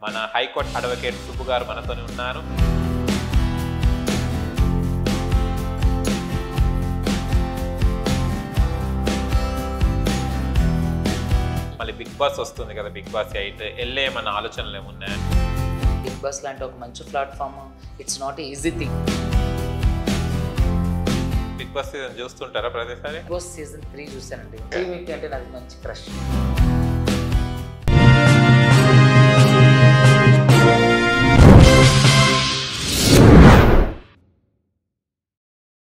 మన high court advocate Subbu గారు మనతోనే ఉన్నారు. మళ్ళీ బిగ్ బాస్ వస్తుంది కదా, బిగ్ బాస్ 8 వెళ్ళే మన ఆలోచనలు ఏమున్నాయి? బిగ్ బాస్ లాంటి ఒక మంచి platform, it's not easy thing. Bigg Boss season చూస్తుంటారా ప్రతిసారి? బిగ్ బాస్ సీజన్ 3 చూసానండి. శ్రీముఖి అంటే నాకు మంచి క్రష్.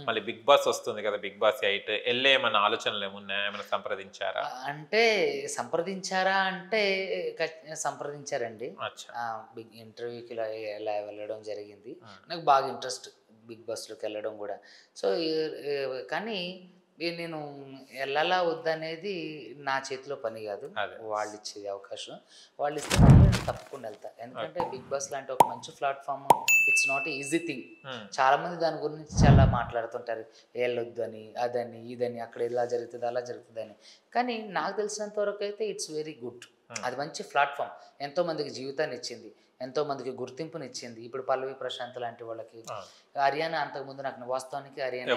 మళ్ళీ బిగ్ బాస్ వస్తుంది కదా, బిగ్ బాస్ 8 వెళ్ళే మన ఆలోచనలు ఏమున్నాయి? ఏమైనా సంప్రదించారా? అంటే సంప్రదించారండి. బిగ్ ఇంటర్వ్యూకి ఇలా వెళ్ళడం జరిగింది. నాకు బాగా ఇంట్రెస్ట్ బిగ్ బాస్లోకి వెళ్ళడం కూడా. సో కానీ నేను వెళ్ళాలా వద్దనేది నా చేతిలో పని కాదు, వాళ్ళు ఇచ్చేది అవకాశం. వాళ్ళు ఇస్తే నేను తప్పకుండా వెళ్తా. ఎందుకంటే బిగ్ బాస్ లాంటి ఒక మంచి platform, it's not easy thing. చాలా మంది దాని గురించి చాలా మాట్లాడుతుంటారు, వెళ్ళొద్దు అని, అదని ఇదని, అక్కడ ఇలా జరుగుతుంది అలా జరుగుతుంది అని. కానీ నాకు తెలిసినంత వరకు అయితే ఇట్స్ వెరీ గుడ్. అది మంచి ప్లాట్ఫామ్, ఎంతో మందికి జీవితాన్ని ఇచ్చింది, ఎంతో మందికి గుర్తింపునిచ్చింది. ఇప్పుడు పల్లవి ప్రశాంత్ లాంటి వాళ్ళకి, హర్యానా అంతకుముందు నాకు వాస్తవానికి హర్యానా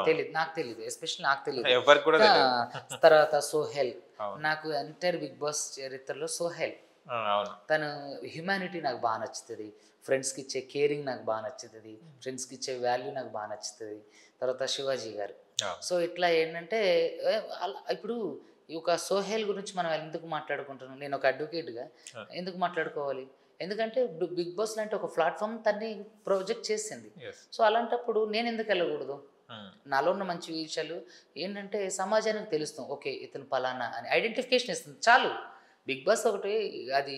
తెలియదు, నాకు తెలియదు, ఎస్పెషల్లీ నాకు తెలియదు. తర్వాత సోహెల్, నాకు ఎంటైర్ బిగ్ బాస్ చరిత్రలో సోహెల్, తను హ్యుమానిటీ నాకు బాగా నచ్చుతుంది, ఫ్రెండ్స్కి ఇచ్చే కేరింగ్ నాకు బాగా నచ్చుతుంది, ఫ్రెండ్స్కి ఇచ్చే వాల్యూ నాకు బాగా నచ్చుతుంది. తర్వాత శివాజీ గారు. సో ఇట్లా ఏంటంటే ఇప్పుడు ఒక సోహెల్ గురించి మనం ఎందుకు మాట్లాడుకుంటున్నాం? నేను ఒక అడ్వకేట్గా ఎందుకు మాట్లాడుకోవాలి? ఎందుకంటే బిగ్ బాస్ లాంటి ఒక ప్లాట్ఫామ్ తన్ని ప్రొజెక్ట్ చేసింది. సో అలాంటప్పుడు నేను ఎందుకు వెళ్ళకూడదు? నాలో ఉన్న మంచి విషయాలు ఏంటంటే సమాజానికి తెలుస్తాం, ఓకే ఇతను పలానా అని ఐడెంటిఫికేషన్ ఇస్తుంది, చాలు. బిగ్ బాస్ ఒకటి అది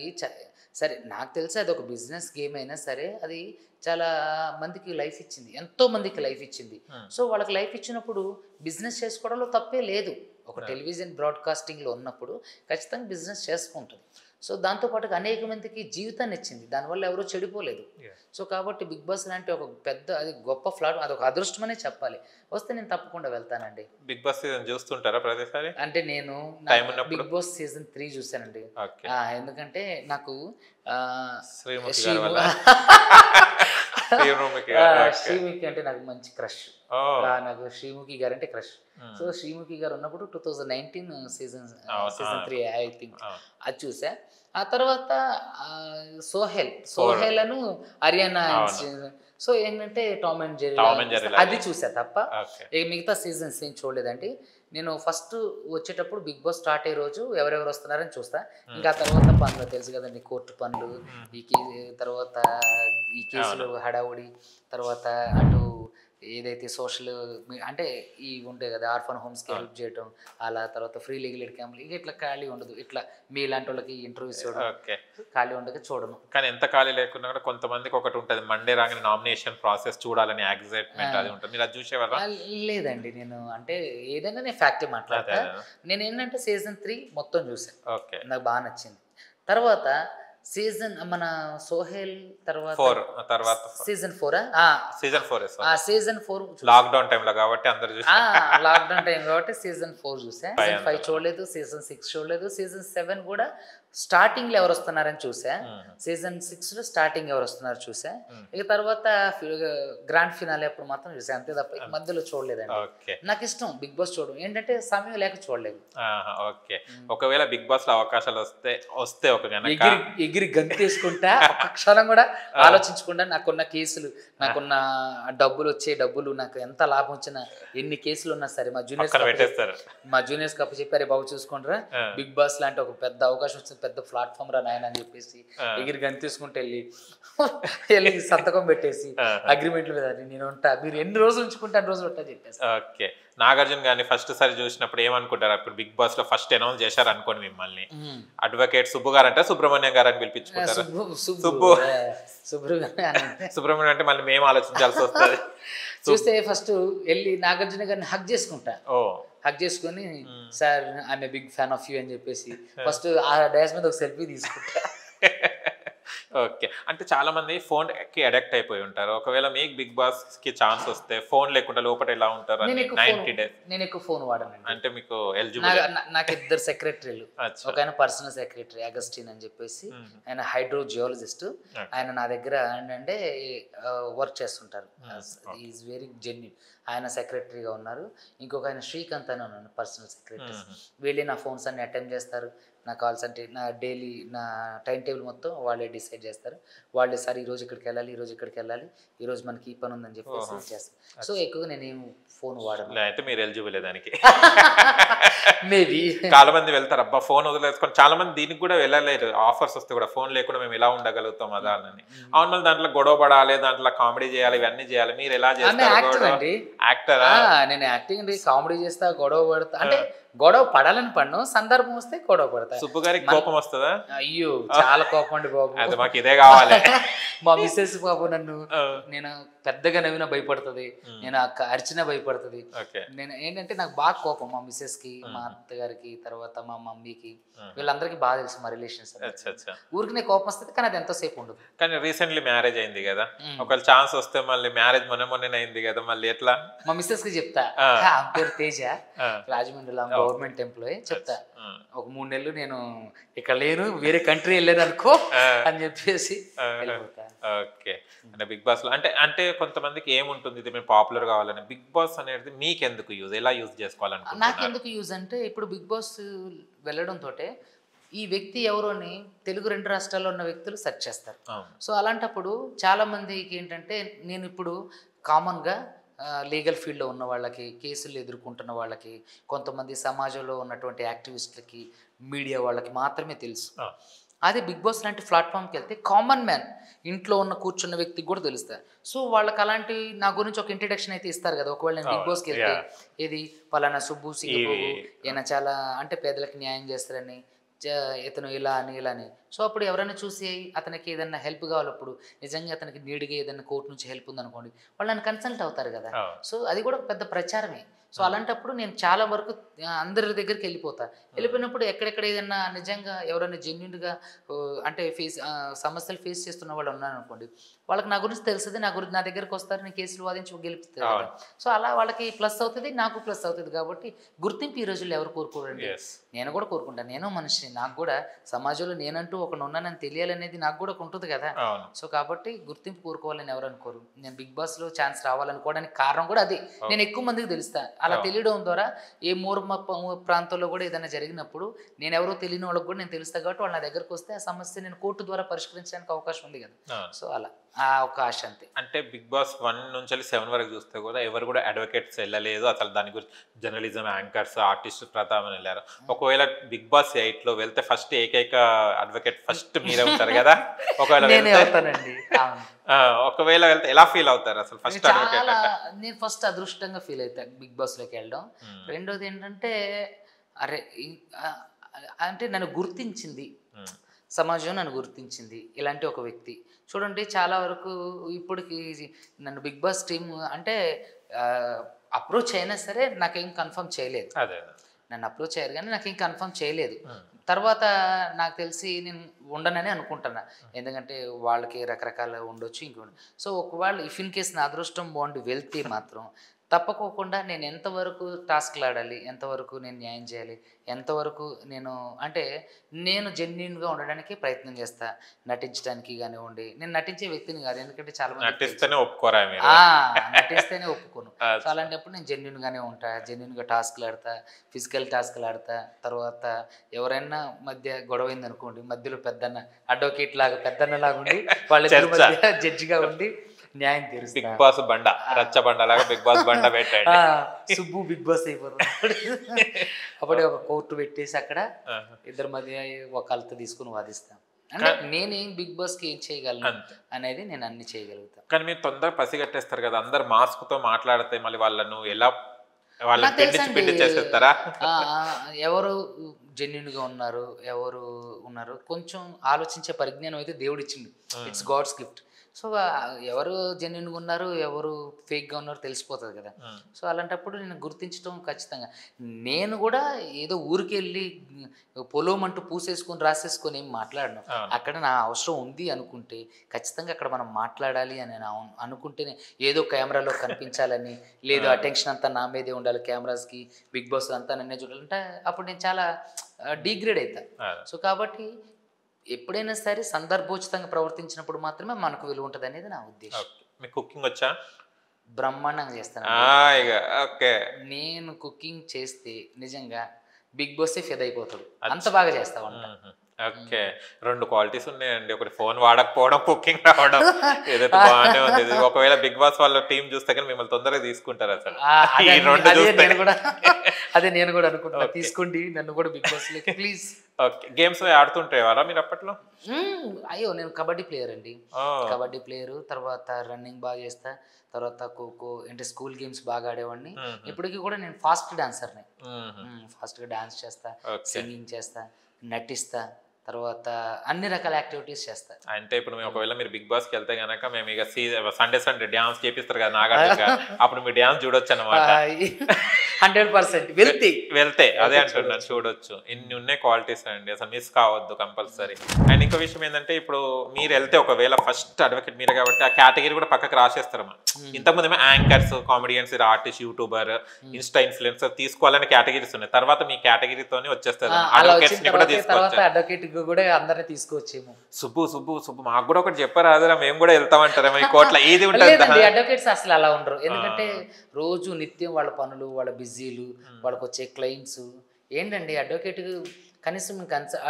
సరే, నాకు తెలిసి అది ఒక బిజినెస్ గేమ్ అయినా సరే అది చాలా మందికి లైఫ్ ఇచ్చింది, ఎంతో మందికి లైఫ్ ఇచ్చింది. సో వాళ్ళకి లైఫ్ ఇచ్చినప్పుడు బిజినెస్ చేసుకోవడంలో తప్పే లేదు. ఒక టెలివిజన్ బ్రాడ్కాస్టింగ్లో ఉన్నప్పుడు ఖచ్చితంగా బిజినెస్ చేసుకుంటుంది. సో దాంతోపాటుగా అనేక మందికి జీవితాన్ని ఇచ్చింది, దానివల్ల ఎవరూ చెడిపోలేదు. సో కాబట్టి బిగ్ బాస్ లాంటి ఒక పెద్ద, అది గొప్ప ఫ్లాట్, అది ఒక అదృష్టమనే చెప్పాలి. వస్తే నేను తప్పకుండా వెళ్తానండి. బిగ్ బాస్ సీజన్ చూస్తుంటారా ప్రతిసారి? అంటే నేను బిగ్ బాస్ సీజన్ 3 చూసానండి. ఎందుకంటే నాకు శ్రీముఖి అంటే నాకు మంచి క్రష్. నాకు శ్రీముఖి గారు అంటే క్రష్. సో శ్రీముఖి గారు ఉన్నప్పుడు 2019 సీజన్ 3 ఐ థింక్ అది చూసా. ఆ తర్వాత సోహెల్ అను హర్యానా. సో ఏంటంటే టామ్ అండ్ జెర్రీ అది చూసా తప్ప మిగతా సీజన్స్ ఏం చూడలేదండి. నేను ఫస్ట్ వచ్చేటప్పుడు బిగ్ బాస్ స్టార్ట్ అయ్యే రోజు ఎవరెవరు వస్తున్నారని చూస్తా. ఇంకా తర్వాత పనులు తెలుసు కదండి, కోర్టు పనులు, తర్వాత ఈ కేసులు హడావుడి, తర్వాత అటు ఏదైతే సోషల్ అంటే ఈ ఉంటాయి కదా, ఆర్ఫన్ హోమ్స్కి హెల్ప్ చేయడం, అలా తర్వాత ఫ్రీ లీగల్ ఎయిడ్ క్యాంపులు, ఇక ఇట్లా ఖాళీ ఉండదు. ఇట్లా మీ ఇలాంటి వాళ్ళకి ఇంటర్వ్యూస్ ఇవ్వడం, ఖాళీ ఉండక చూడను. కానీ ఎంత ఖాళీ లేకున్నా కూడా కొంతమందికి ఒకటి ఉంటుంది, మండే రాగానే నామినేషన్ ప్రాసెస్ చూడాలని ఎగ్జైట్మెంట్ అది ఉంటుంది. మీరు అది చూసేవాళ్ళ? లేదండి, నేను అంటే ఏదైనా నేను ఫ్యాక్టే మాట్లాడతా. నేను ఏంటంటే సీజన్ 3 మొత్తం చూసాను, నాకు బాగా నచ్చింది. తర్వాత సీజన్ మన సోహెల్ తర్వాత సీజన్ 4 లాక్డౌన్ టైంలో కాబట్టి అందరూ లాక్డౌన్ టైం కాబట్టి సీజన్ 4 చూసా. సీజన్ 5 చూడలేదు, సీజన్ 6 చూడలేదు, సీజన్ 7 కూడా స్టార్టింగ్ లో ఎవరు వస్తున్నారని చూసా. సీజన్ 6 లో స్టార్టింగ్ ఎవరు వస్తున్నారు చూసా. ఇక తర్వాత గ్రాండ్ ఫినాలే అప్పుడు మాత్రం చూసా, అంతే తప్ప మధ్యలో చూడలేదండి. నాకు ఇష్టం బిగ్ బాస్ చూడడం, ఏంటంటే సమయం లేక చూడలేదు. ఒకవేళ బిగ్ బాస్ లో అవకాశాలు వస్తే ఎగిరి గంతేసుకుంటా, ఒక్క క్షణం కూడా ఆలోచించకుండా, నాకున్న కేసులు, నాకున్న డబ్బులు, నాకు ఎంత లాభం వచ్చినా, ఎన్ని కేసులు ఉన్నా సరే మా జూనియర్స్ కప్పు చెప్పారే బాబు చూసుకుంటారా, బిగ్ బాస్ లాంటి ఒక పెద్ద అవకాశం వచ్చింది, పెద్ద ప్లాట్ఫామ్ రా నాయన అని చెప్పేసి ఎగిరి గంతేసుకుంటూ వెళ్ళి సంతకం పెట్టేసి అగ్రిమెంట్ల మీద నేను ఉంటా, మీరు ఎన్ని రోజులు ఉంచుకుంటే అన్ని రోజులు ఉంటా చెప్పేసి. ఓకే, నాగార్జున గారిని ఫస్ట్ సారి చూసినప్పుడు ఏమనుకుంటారు? అప్పుడు బిగ్ బాస్ లో ఫస్ట్ అనౌన్స్ చేశారు అనుకోండి మిమ్మల్ని, అడ్వకేట్ సుబ్బు గారు అంటే సుబ్రహ్మణ్యం గారు అని పిలిపించుకుంటారు. సుబ్రహ్మణ్యం అంటే మళ్ళీ మేము ఆలోచించాల్సి వస్తుంది. చూస్తే ఫస్ట్ వెళ్ళి నాగార్జున గారిని హగ్ చేసుకుంటా, హగ్ చేసుకుని sir I'm a big fan of you అని చెప్పేసి ఫస్ట్ ఆ డాష్ మీద ఒక సెల్ఫీ తీసుకుంటా. ఓకే. అంటే చాలా మంది ఫోన్‌కి అడిక్ట్ అయిపోయి ఉంటారు. ఒకవేళ మీకు 'బిగ్ బాస్'కి ఛాన్స్ వస్తే ఫోన్ లేకుండా లోపట ఎలా ఉంటారు అని 90 డేస్ నేను ఎక్కువ ఫోన్ వాడనండి. అంటే మీకు ఎలిజిబుల్. నాకు ఇద్దరు సెక్రటరీలు. అచ్చా! ఒక ఆయన పర్సనల్ సెక్రటరీ అగస్టిన్ అని చెప్పేసి, ఆయన హైడ్రో జియాలజిస్ట్. ఆయన నా దగ్గర ఏంటంటే వర్క్ చేస్తుంటారు. Is very genuine. ఆయన సెక్రటరీగా ఉన్నారు. ఇంకొక ఆయన శ్రీకాంత్ అని ఉన్నాను పర్సనల్ సెక్రటరీ. వీళ్ళే నా ఫోన్స్ అన్ని అటెండ్ చేస్తారు. నా కాల్స్ అంటే నా డైలీ నా టైం టేబుల్ మొత్తం వాళ్ళే డిసైడ్ చేస్తారు. వాళ్ళే సార్ ఈరోజు ఇక్కడికి వెళ్ళాలి, ఈరోజు ఇక్కడికి వెళ్ళాలి, ఈరోజు మనకి ఈ పని ఉందని చెప్పేసి చేస్తాను. సో ఎక్కువగా నేనేం ఫోన్ వాడను. అయితే మీరు ఎలిజిబుల్ దానికి. మేబీ చాలా మంది వెళ్తారు, అబ్బా ఫోన్ వదిలేసుకొని. చాలా మంది దీనికి కూడా వెళ్ళలేరు. ఆఫర్స్ వస్తే కూడా ఫోన్ లేకుండా మేము ఎలా ఉండగలుగుతాం అదా అని. అవును, మళ్ళీ దాంట్లో గొడవ పడాలి, దాంట్లో కామెడీ చేయాలి, ఇవన్నీ చేయాలి. మీరు ఎలా చేస్తారు? యాక్టరా? నేను యాక్టింగ్ అండి, కామెడీ చేస్తా, గొడవ పడతా. అంటే గొడవ పడాలని పన్ను, సందర్భం వస్తే గొడవ పడతా. సుబ్బు గారికి కోపం వస్తుందా? అయ్యో చాలా కోపం అండి బాబు. అది మాకు ఇదే కావాలి. మా మిస్సెస్ బాబు నన్ను నేను పెద్దగా నవ్వినా భయపడుతుంది, నేను అరిచినా భయపడుతుంది. నేను ఏంటంటే నాకు బాగా కోపం మా మిస్సెస్ కి, మా అత్తగారికి, తర్వాత మా మమ్మీకి, వీళ్ళందరికీ బాగా తెలుసు మా రిలేషన్స్. ఊరికి కోపం వస్తుంది, కానీ అది ఎంతోసేపు ఉండదు. కానీ రీసెంట్లీ మ్యారేజ్ అయింది కదా, ఒకవేళ ఛాన్స్ వస్తే మళ్ళీ మ్యారేజ్ మొన్న అయింది కదా, మళ్ళీ ఎట్లా? మా మిస్సెస్ కి చెప్తా, పేరు తేజ, రాజమండ్రిలో గవర్నమెంట్ ఎంప్లాయీ. చెప్తా ఒక 3 నెలలు నేను ఇక్కడ లేను, వేరే కంట్రీ వెళ్ళాను అనుకో అని చెప్పేసి. ఓకే. అంటే బిగ్ బాస్ లో అంటే కొంతమందికి ఏముంటుంది, ఇది మేము పాపులర్ కావాలని. బిగ్ బాస్ అనేది మీకు ఎందుకు యూజ్, ఎలా యూజ్ చేసుకోవాలనుకుంటున్నారు? నాకు ఎందుకు యూజ్ అంటే, ఇప్పుడు బిగ్ బాస్ వెళ్ళడంతో ఈ వ్యక్తి ఎవరు అని తెలుగు 2 రాష్ట్రాల్లో ఉన్న వ్యక్తులు సెర్చ్ చేస్తారు. సో అలాంటప్పుడు చాలా మందికి ఏంటంటే, నేను ఇప్పుడు కామన్గా లీగల్ ఫీల్డ్లో ఉన్న వాళ్ళకి, కేసులు ఎదుర్కొంటున్న వాళ్ళకి, కొంతమంది సమాజంలో ఉన్నటువంటి యాక్టివిస్టులకి, మీడియా వాళ్ళకి మాత్రమే తెలుసు. అదే బిగ్ బాస్ లాంటి ప్లాట్ఫామ్కి వెళ్తే కామన్ మ్యాన్, ఇంట్లో ఉన్న కూర్చున్న వ్యక్తికి కూడా తెలుస్తుంది. సో వాళ్ళకి అలాంటి నా గురించి ఒక ఇంట్రడక్షన్ అయితే ఇస్తారు కదా. ఒకవేళ నేను బిగ్ బాస్కి వెళ్తే, ఇది పలానా సుబ్బు సింగబాబు, ఈయన చాలా అంటే పేదలకు న్యాయం చేస్తారని, ఇతను ఇలా అని ఇలా అని. సో అప్పుడు ఎవరైనా చూసి అతనికి ఏదైనా హెల్ప్ కావాలప్పుడు, నిజంగా అతనికి నీడ్గా ఏదైనా కోర్టు నుంచి హెల్ప్ ఉందనుకోండి, వాళ్ళు నన్ను కన్సల్ట్ అవుతారు కదా. సో అది కూడా ఒక పెద్ద ప్రచారమే. సో అలాంటప్పుడు నేను చాలా వరకు అందరి దగ్గరికి వెళ్ళిపోయినప్పుడు ఎక్కడెక్కడ ఏదైనా నిజంగా ఎవరైనా జెన్యున్గా అంటే సమస్యలు ఫేస్ చేస్తున్న వాళ్ళు ఉన్నారు అనుకోండి, వాళ్ళకి నా గురించి తెలుస్తుంది, నా దగ్గరకు వస్తారు, నేను కేసులు వాదించి గెలుపుతారు కదా. సో అలా వాళ్ళకి ప్లస్ అవుతుంది, నాకు ప్లస్ అవుతుంది. కాబట్టి గుర్తింపు ఈ రోజుల్లో ఎవరు కోరుకోరండి. నేను కూడా కోరుకుంటాను, నేను మనిషిని, నాకు కూడా సమాజంలో నేనంటూ ఒకడు ఉన్నానని తెలియాలనేది నాకు కూడా ఉంటుంది కదా. సో కాబట్టి గుర్తింపు కోరుకోవాలని ఎవరు అనుకోరు. నేను బిగ్ బాస్లో ఛాన్స్ రావాలనుకోవడానికి కారణం కూడా అది. నేను ఎక్కువ మందికి తెలుస్తాను. అలా తెలియడం ద్వారా ఏ ప్రాంతంలో కూడా ఏదైనా జరిగినప్పుడు నేను ఎవరో తెలియని వాళ్ళకి కూడా నేను తెలుస్తాను. కాబట్టి వాళ్ళ నా దగ్గరకు వస్తే ఆ సమస్య నేను కోర్టు ద్వారా పరిష్కరించడానికి అవకాశం ఉంది కదా. సో అలా ఆ ఒక ఆశ అంతే. అంటే బిగ్ బాస్ 1 నుంచి 7 వరకు చూస్తే కూడా ఎవరు కూడా అడ్వకేట్స్ వెళ్ళలేదు, అసలు దాని గురించి జర్నలిజం యాంకర్స్, ఆర్టిస్ట్ ప్రతాప్ అని వెళ్ళారు. ఒకవేళ బిగ్ బాస్ 8లో వెళ్తే ఫస్ట్ ఏకైక అడ్వకేట్ ఫస్ట్ మీరే ఉంటారు కదా. ఒకవేళ వెళ్తే ఎలా ఫీల్ అవుతారు అసలు? ఫస్ట్ నేను ఫస్ట్ అదృష్టంగా ఫీల్ అవుతాను బిగ్ బాస్ లోకి వెళ్ళడం. రెండోది ఏంటంటే, అరే అంటే నన్ను గుర్తించింది సమాజం, నన్ను గుర్తించింది ఇలాంటి ఒక వ్యక్తి. చూడండి, చాలా వరకు ఇప్పటికి నన్ను బిగ్ బాస్ టీమ్ అంటే అప్రోచ్ అయినా సరే నాకేం కన్ఫర్మ్ చేయలేదు. నన్ను అప్రోచ్ అయ్యారు కానీ నాకేం కన్ఫర్మ్ చేయలేదు. తర్వాత నాకు తెలిసి నేను ఉండనని అనుకుంటున్నా, ఎందుకంటే వాళ్ళకి రకరకాల ఉండొచ్చు ఇంకోటి. సో ఒకవేళ ఇఫ్ ఇన్ కేస్ నా అదృష్టం బాగుండి వెళ్తే మాత్రం తప్పకోకుండా నేను ఎంతవరకు టాస్క్లు ఆడాలి, ఎంతవరకు నేను న్యాయం చేయాలి, ఎంతవరకు నేను జెన్యున్గా ఉండడానికి ప్రయత్నం చేస్తా. నటించడానికి కానివ్వండి, నేను నటించే వ్యక్తిని కాదు, ఎందుకంటే చాలా మంది నటిస్తేనే ఒప్పుకోను. సో అలాంటప్పుడు నేను జెన్యున్గానే ఉంటా, జెన్యున్గా టాస్క్లు ఆడతా, ఫిజికల్ టాస్క్లు ఆడతా. తర్వాత ఎవరైనా మధ్య గొడవైంది అనుకోండి, మధ్యలో పెద్దన్న అడ్వకేట్ లాగా పెద్దన్న లాగా ఉండి వాళ్ళ మధ్య జడ్జిగా ఉండి న్యాయం తీరుస్తా. బిగ్ బాస్ బండ, రచ్చ బండ లాగా బిగ్ బాస్ బండ పెట్టండి, సుబ్బు బిగ్ బాస్ అయిపోతుంది. అప్పుడే ఒక కోర్టు పెట్టేసి అక్కడ ఇద్దరి మధ్య ఒక కలత తీసుకుని వాదిస్తాను. అంటే నేనేం బిగ్ బాస్ కి ఏం చేయగలను అనేది నేను అన్ని చేయగలుగుతాను. కానీ మీరు తొందరగా పసిగట్టేస్తారు కదా, అందరు మాస్క్ తో మాట్లాడితే మళ్ళీ వాళ్ళను ఎలా చేసేస్తారా? ఎవరు జెన్యున్ గా ఉన్నారు, ఎవరు ఉన్నారు, కొంచెం ఆలోచించే పరిజ్ఞానం అయితే దేవుడు ఇచ్చింది. It's God's gift. సో ఎవరు జెన్యున్గా ఉన్నారు ఎవరు ఫేక్గా ఉన్నారో తెలిసిపోతుంది కదా. సో అలాంటప్పుడు నేను గుర్తించడం ఖచ్చితంగా. నేను కూడా ఏదో ఊరికి వెళ్ళి పొలోమంటూ పూసేసుకొని రాసేసుకొని ఏం మాట్లాడను. అక్కడ నా అవసరం ఉంది అనుకుంటే ఖచ్చితంగా అక్కడ మనం మాట్లాడాలి అని అనుకుంటేనే, ఏదో కెమెరాలో కనిపించాలని లేదు అటెన్షన్ అంతా నా మీదే ఉండాలి, కెమెరాస్కి బిగ్ బాస్ అంతా నన్నే చూడాలంటే అప్పుడు నేను చాలా డిగ్రేడ్ అవుతా. సో కాబట్టి ఎప్పుడైనా సరే సందర్భోచితంగా ప్రవర్తించినప్పుడు మాత్రమే మనకు విలువ ఉంటుంది అనేది నా ఉద్దేశం. మీకు కుకింగ్ వచ్చా? బ్రహ్మాండంగా చేస్తాను. నేను కుకింగ్ చేస్తే నిజంగా బిగ్ బాస్ ఫెడ్ అయిపోతాడు, అంత బాగా చేస్తా ఉంటా. ఓకే, 2 క్వాలిటీస్ ఉన్నాయండి. ఒకటి ఫోన్ వాడకపోవడం, కుకింగ్ రావడం, ఏదైతే బాగానే ఉంది. ఒకవేళ బిగ్ బాస్ వాళ్ళ టీం చూస్తే కానీ మిమ్మల్ని తొందరగా తీసుకుంటారు అసలు. అదే నేను కూడా అనుకుంటున్నా, తీసుకోండి నన్ను కూడా Bigg Boss please. Okay, games ఆడుతుంటేవారా మీరు అప్పట్లో? అయ్యో నేను కబడ్డీ ప్లేయర్ అండి, కబడ్డీ ప్లేయరు. తర్వాత రన్నింగ్ బాగా చేస్తా, తర్వాత ఖోఖో అంటే స్కూల్ గేమ్స్ బాగా ఆడేవాడిని. ఇప్పటికీ కూడా నేను ఫాస్ట్ డాన్సర్ని, ఫాస్ట్గా డాన్స్ చేస్తా, సింగింగ్ చేస్తా, నటిస్తా, తర్వాత అన్ని రకాల యాక్టివిటీస్ చేస్తా. అంటే ఇప్పుడు మేము ఒకవేళ మీరు బిగ్ బాస్కి వెళ్తే కనుక మేము ఇక సండే డ్యాన్స్ చేపిస్తారు కదా నాగార్జున, అప్పుడు మీ డ్యాన్స్ చూడొచ్చు అనమాట. 100% వెళ్తే అదే అంటున్నాను, చూడొచ్చు. ఇన్ని ఉన్నాయి క్వాలిటీస్ అండి, అసలు మిస్ కావద్దు కంపల్సరీ. అండ్ ఇంకో విషయం ఏంటంటే ఇప్పుడు మీరు వెళ్తే ఒకవేళ ఫస్ట్ అడ్వకేట్ మీరే కాబట్టి ఆ కేటగిరీ కూడా పక్కకు రాసేస్తారు. ఇంతకుముందు ఏమో anchors, comedians, artist, YouTuber, Insta influencer తీసుకోవాలని కేటగిరీస్ ఉన్నాయి. తర్వాత మీ కేటగిరీతోనే వచ్చేస్తారు అడ్వకేట్స్ ని కూడా తీసుకోవచ్చు, కూడా అందరినీ తీసుకోవచ్చేమో. సుబ్బు మాకు కూడా ఒకటి చెప్పారు అదరా, మేము కూడా వెళ్తామంటారా మీ కోట్ల ఇది ఉంటుంది. అడ్వకేట్స్ అసలు అలా ఉండరు, ఎందుకంటే రోజు నిత్యం వాళ్ళ పనులు, వాళ్ళ బిజీలు, వాళ్ళకి వచ్చే క్లయింట్స్ ఏంటండి. అడ్వకేట్ కనీసం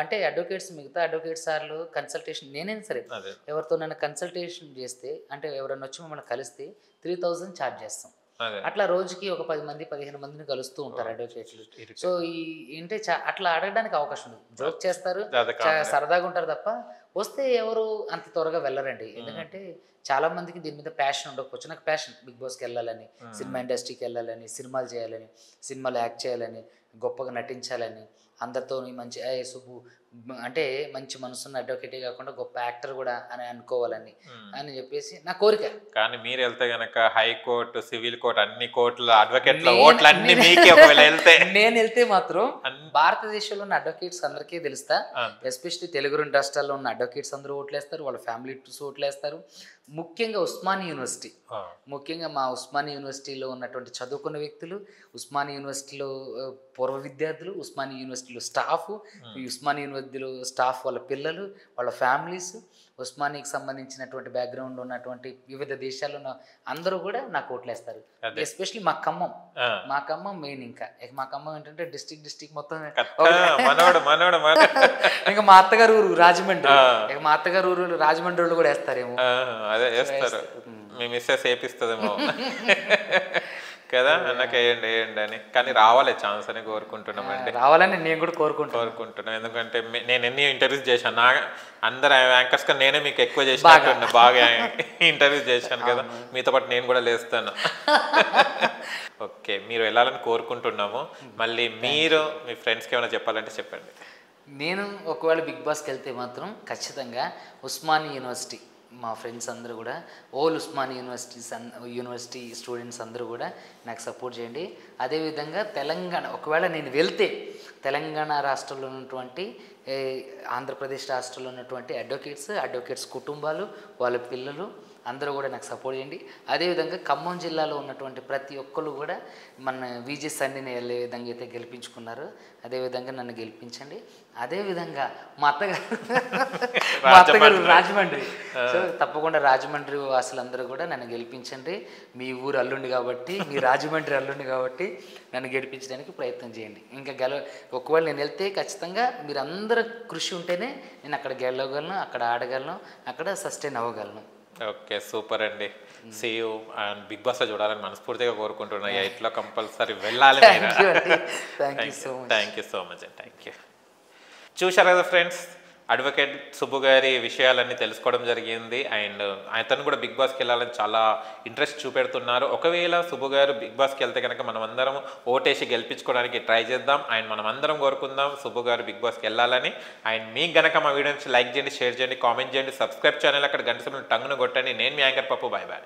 అంటే అడ్వకేట్స్ మిగతా అడ్వకేట్ సార్లు కన్సల్టేషన్ నేనైనా సరే ఎవరితో నన్ను కన్సల్టేషన్ చేస్తే అంటే ఎవరైనా వచ్చి మమ్మల్ని కలిస్తే 3000 ఛార్జ్ చేస్తాం. అట్లా రోజుకి ఒక 10 మంది 15 మందిని కలుస్తూ ఉంటారు అడ్వకేట్లు. సో ఏంటి అట్లా అడగడానికి అవకాశం ఉంది, జోక్ చేస్తారు, సరదాగా ఉంటారు తప్ప వస్తే ఎవరు అంత త్వరగా వెళ్ళరండి. ఎందుకంటే చాలా మందికి దీని మీద ప్యాషన్ ఉండకపోవచ్చు. నాకు ప్యాషన్ బిగ్ బాస్కి వెళ్ళాలని, సినిమా ఇండస్ట్రీకి వెళ్ళాలని, సినిమాలు చేయాలని, సినిమాలు యాక్ట్ చేయాలని, గొప్పగా నటించాలని, అందరితో మంచి సుబ్బు అంటే మంచి మనసున్న అడ్వకేటే కాకుండా గొప్ప యాక్టర్ కూడా అని అనుకోవాలని అని చెప్పేసి నా కోరిక. కానీ మీరు వెళ్తే గనక హైకోర్టు, సివిల్ కోర్టు, అన్ని కోర్టుల అడ్వకేట్ల ఓట్లు అన్ని మీకే. ఒకవేళ వెళ్తే నేను వెళ్తే మాత్రం భారతదేశంలో ఉన్న అడ్వకేట్స్ అందరికీ తెలుస్తా, ఎస్పెషల్లీ తెలుగు 2 రాష్ట్రాల్లో ఉన్న అడ్వకేట్స్ అందరూ ఓట్లేస్తారు, వాళ్ళ ఫ్యామిలీ ఓట్లేస్తారు. ముఖ్యంగా ఉస్మానియా యూనివర్సిటీ, ముఖ్యంగా మా ఉస్మానియా యూనివర్సిటీలో ఉన్నటువంటి చదువుకున్న వ్యక్తులు, ఉస్మానియా యూనివర్సిటీలో పూర్వ విద్యార్థులు, ఉస్మానియా యూనివర్సిటీలో స్టాఫ్, ఉస్మానియా యూనివర్సిటీలో స్టాఫ్ వాళ్ళ పిల్లలు, వాళ్ళ ఫ్యామిలీస్, ఉస్మానియాకి సంబంధించినటువంటి బ్యాక్గ్రౌండ్ ఉన్నటువంటి వివిధ దేశాల్లో ఉన్న అందరూ కూడా నాకు ఓట్లేస్తారు. ఎస్పెషల్లీ మా ఖమ్మం మెయిన్. ఇంకా మా ఖమ్మం ఏంటంటే డిస్ట్రిక్ట్ మొత్తం ఇంకా మా అత్తగారు ఊరు రాజమండ్రి, మా అత్తగారు ఊరు రాజమండ్రి కూడా వేస్తారేమో. అదే వేస్తారు, మీ మిస్సెస్ వేపిస్తుందేమో కదా, నాకు వేయండి అని. కానీ రావాలి ఛాన్స్ అని కోరుకుంటున్నామండి, రావాలని నేను కూడా కోరుకుంటున్నాను. ఎందుకంటే నేను ఎన్ని ఇంటర్వ్యూస్ చేశాను, అందరు యాంకర్స్ కానీ నేనే మీకు ఎక్కువ చేశాను, బాగా ఇంటర్వ్యూస్ చేశాను కదా, మీతో పాటు నేను కూడా లేస్తాను. ఓకే, మీరు వెళ్ళాలని కోరుకుంటున్నాము. మళ్ళీ మీరు మీ ఫ్రెండ్స్కి ఏమైనా చెప్పాలంటే చెప్పండి. నేను ఒకవేళ బిగ్ బాస్కి వెళ్తే మాత్రం ఖచ్చితంగా ఉస్మానియా యూనివర్సిటీ మా ఫ్రెండ్స్ అందరూ కూడా, ఓల్ ఉస్మానియా యూనివర్సిటీ స్టూడెంట్స్ అందరూ కూడా నాకు సపోర్ట్ చేయండి. అదేవిధంగా తెలంగాణ ఒకవేళ నేను వెళ్తే తెలంగాణ రాష్ట్రంలో ఉన్నటువంటి, ఆంధ్రప్రదేశ్ రాష్ట్రంలో ఉన్నటువంటి అడ్వకేట్స్ కుటుంబాలు, వాళ్ళ పిల్లలు అందరూ కూడా నాకు సపోర్ట్ చేయండి. అదేవిధంగా ఖమ్మం జిల్లాలో ఉన్నటువంటి ప్రతి ఒక్కరు కూడా మన విజే సన్నిని వెళ్ళే విధంగా అయితే గెలిపించుకున్నారు, అదేవిధంగా నన్ను గెలిపించండి. అదేవిధంగా మా అత్తగారు రాజమండ్రి, సో తప్పకుండా రాజమండ్రి వాసులందరూ కూడా నన్ను గెలిపించండి. మీ ఊరు అల్లుండి కాబట్టి, మీ రాజమండ్రి అల్లుండి కాబట్టి నన్ను గెలిపించడానికి ప్రయత్నం చేయండి. ఇంకా ఒకవేళ నేను వెళ్తే ఖచ్చితంగా మీరు అందరూ కృషి ఉంటేనే నేను అక్కడ గెలవగలను, అక్కడ ఆడగలను, అక్కడ సస్టైన్ అవ్వగలను. ఓకే, సూపర్ అండి. See you and Bigg Boss చూడాలని మనస్ఫూర్తిగా కోరుకుంటున్నా. ఎయిట్లో కంపల్సరీ వెళ్ళాలి. థ్యాంక్ యూ సో మచ్ అండి, థ్యాంక్ యూ. చూశారు కదా ఫ్రెండ్స్, అడ్వకేట్ సుబ్బు గారి విషయాలన్నీ తెలుసుకోవడం జరిగింది. అండ్ అతను కూడా బిగ్ బాస్కి వెళ్ళాలని చాలా ఇంట్రెస్ట్ చూపెడుతున్నారు. ఒకవేళ సుబ్బు గారు బిగ్ బాస్కి వెళ్తే కనుక మనం అందరం ఓటేసి గెలిపించుకోవడానికి ట్రై చేద్దాం. అండ్ మనం అందరం కోరుకుందాం సుబ్బు గారు బిగ్ బాస్కి వెళ్ళాలని. అండ్ మీకు గనక మా వీడియో నుంచి లైక్ చేయండి, షేర్ చేయండి, కామెంట్ చేయండి, సబ్స్క్రైబ్ ఛానల్ అక్కడ గంట సమయంలో టంగును కొట్టండి. నేను మీ యాంకర్ పప్పు. Bye bye.